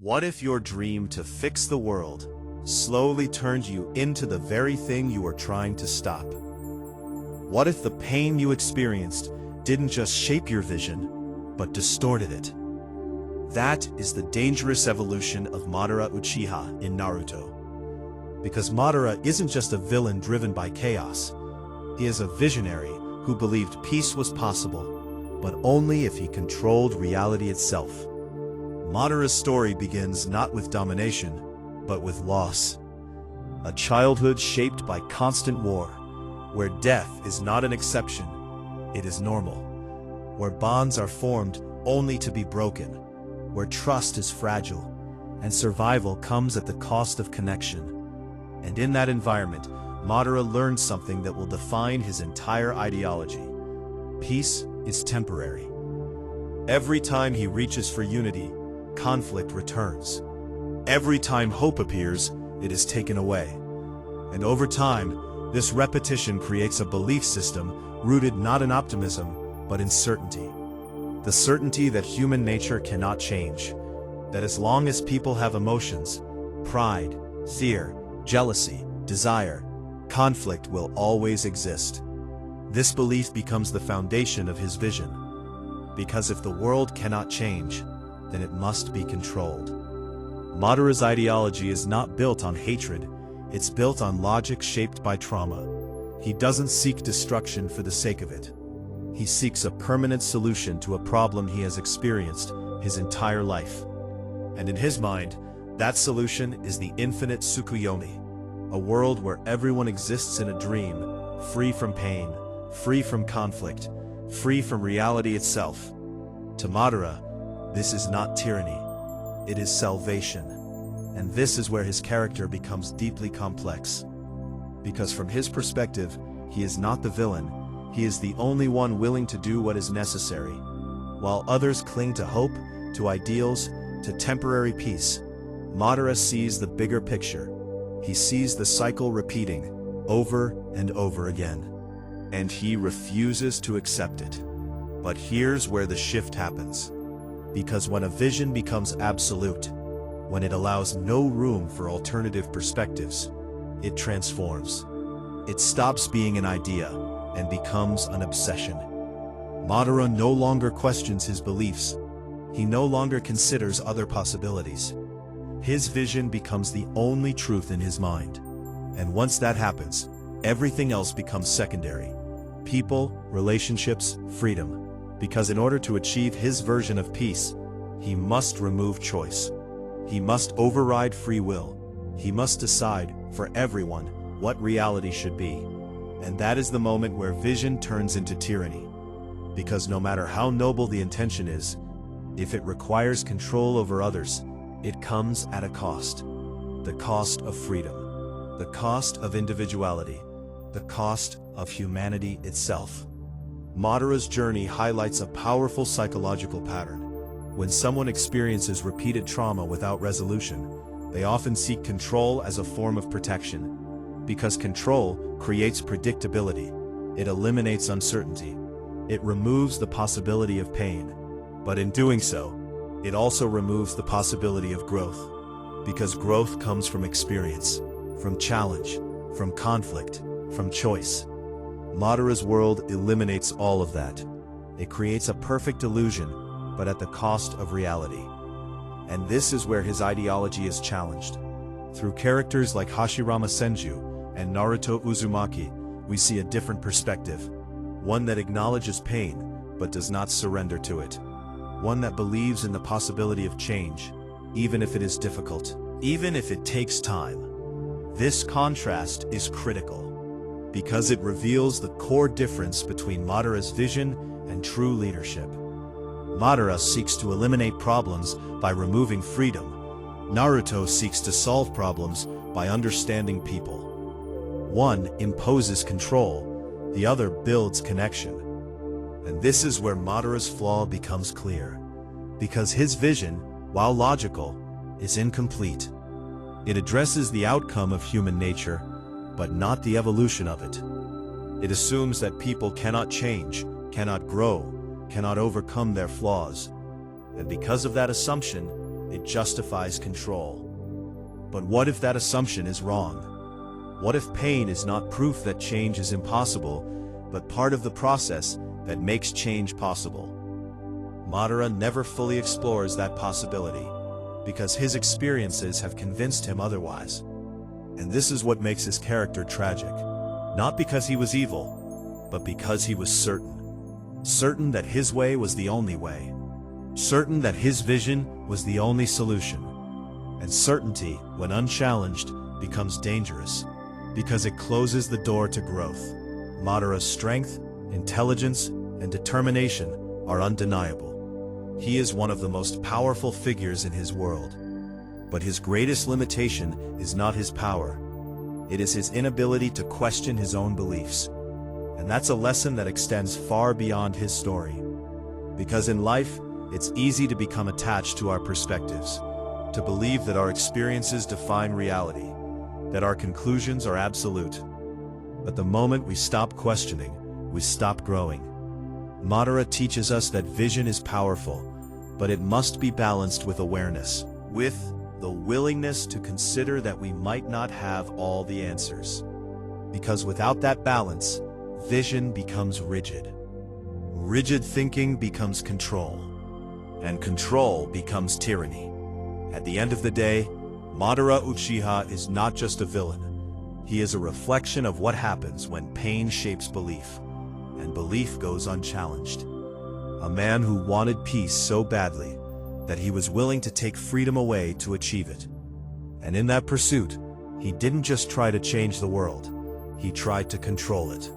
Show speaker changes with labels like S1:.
S1: What if your dream to fix the world slowly turned you into the very thing you were trying to stop? What if the pain you experienced didn't just shape your vision, but distorted it? That is the dangerous evolution of Madara Uchiha in Naruto. Because Madara isn't just a villain driven by chaos. He is a visionary who believed peace was possible, but only if he controlled reality itself. Madara's story begins not with domination, but with loss. A childhood shaped by constant war, where death is not an exception, it is normal. Where bonds are formed only to be broken, where trust is fragile, and survival comes at the cost of connection. And in that environment, Madara learned something that will define his entire ideology. Peace is temporary. Every time he reaches for unity, conflict returns. Every time hope appears, it is taken away. And over time, this repetition creates a belief system rooted not in optimism, but in certainty. The certainty that human nature cannot change. That as long as people have emotions, pride, fear, jealousy, desire, conflict will always exist. This belief becomes the foundation of his vision. Because if the world cannot change, then it must be controlled. Madara's ideology is not built on hatred, it's built on logic shaped by trauma. He doesn't seek destruction for the sake of it. He seeks a permanent solution to a problem he has experienced his entire life. And in his mind, that solution is the infinite Tsukuyomi, a world where everyone exists in a dream, free from pain, free from conflict, free from reality itself. To Madara, this is not tyranny, it is salvation. And this is where his character becomes deeply complex. Because from his perspective, he is not the villain, he is the only one willing to do what is necessary. While others cling to hope, to ideals, to temporary peace, Madara sees the bigger picture. He sees the cycle repeating, over and over again. And he refuses to accept it. But here's where the shift happens. Because when a vision becomes absolute, when it allows no room for alternative perspectives, it transforms. It stops being an idea and becomes an obsession. Madara no longer questions his beliefs. He no longer considers other possibilities. His vision becomes the only truth in his mind. And once that happens, everything else becomes secondary. People, relationships, freedom. Because in order to achieve his version of peace, he must remove choice. He must override free will. He must decide, for everyone, what reality should be. And that is the moment where vision turns into tyranny. Because no matter how noble the intention is, if it requires control over others, it comes at a cost. The cost of freedom. The cost of individuality. The cost of humanity itself. Madara's journey highlights a powerful psychological pattern. When someone experiences repeated trauma without resolution, they often seek control as a form of protection. Because control creates predictability. It eliminates uncertainty. It removes the possibility of pain. But in doing so, it also removes the possibility of growth. Because growth comes from experience, from challenge, from conflict, from choice. Madara's world eliminates all of that. It creates a perfect illusion, but at the cost of reality. And this is where his ideology is challenged. Through characters like Hashirama Senju and Naruto Uzumaki, we see a different perspective. One that acknowledges pain, but does not surrender to it. One that believes in the possibility of change, even if it is difficult, even if it takes time. This contrast is critical, because it reveals the core difference between Madara's vision and true leadership. Madara seeks to eliminate problems by removing freedom. Naruto seeks to solve problems by understanding people. One imposes control, the other builds connection. And this is where Madara's flaw becomes clear. Because his vision, while logical, is incomplete. It addresses the outcome of human nature, but not the evolution of it. It assumes that people cannot change, cannot grow, cannot overcome their flaws. And because of that assumption, it justifies control. But what if that assumption is wrong? What if pain is not proof that change is impossible, but part of the process that makes change possible? Madara never fully explores that possibility, because his experiences have convinced him otherwise. And this is what makes his character tragic. Not because he was evil, but because he was certain. Certain that his way was the only way. Certain that his vision was the only solution. And certainty, when unchallenged, becomes dangerous, because it closes the door to growth. Madara's strength, intelligence, and determination are undeniable. He is one of the most powerful figures in his world. But his greatest limitation is not his power. It is his inability to question his own beliefs. And that's a lesson that extends far beyond his story. Because in life, it's easy to become attached to our perspectives, to believe that our experiences define reality, that our conclusions are absolute. But the moment we stop questioning, we stop growing. Madara teaches us that vision is powerful, but it must be balanced with awareness, with the willingness to consider that we might not have all the answers. Because without that balance, vision becomes rigid. Rigid thinking becomes control, and control becomes tyranny. At the end of the day, Madara Uchiha is not just a villain. He is a reflection of what happens when pain shapes belief, and belief goes unchallenged. A man who wanted peace so badly that he was willing to take freedom away to achieve it. And in that pursuit, he didn't just try to change the world, he tried to control it.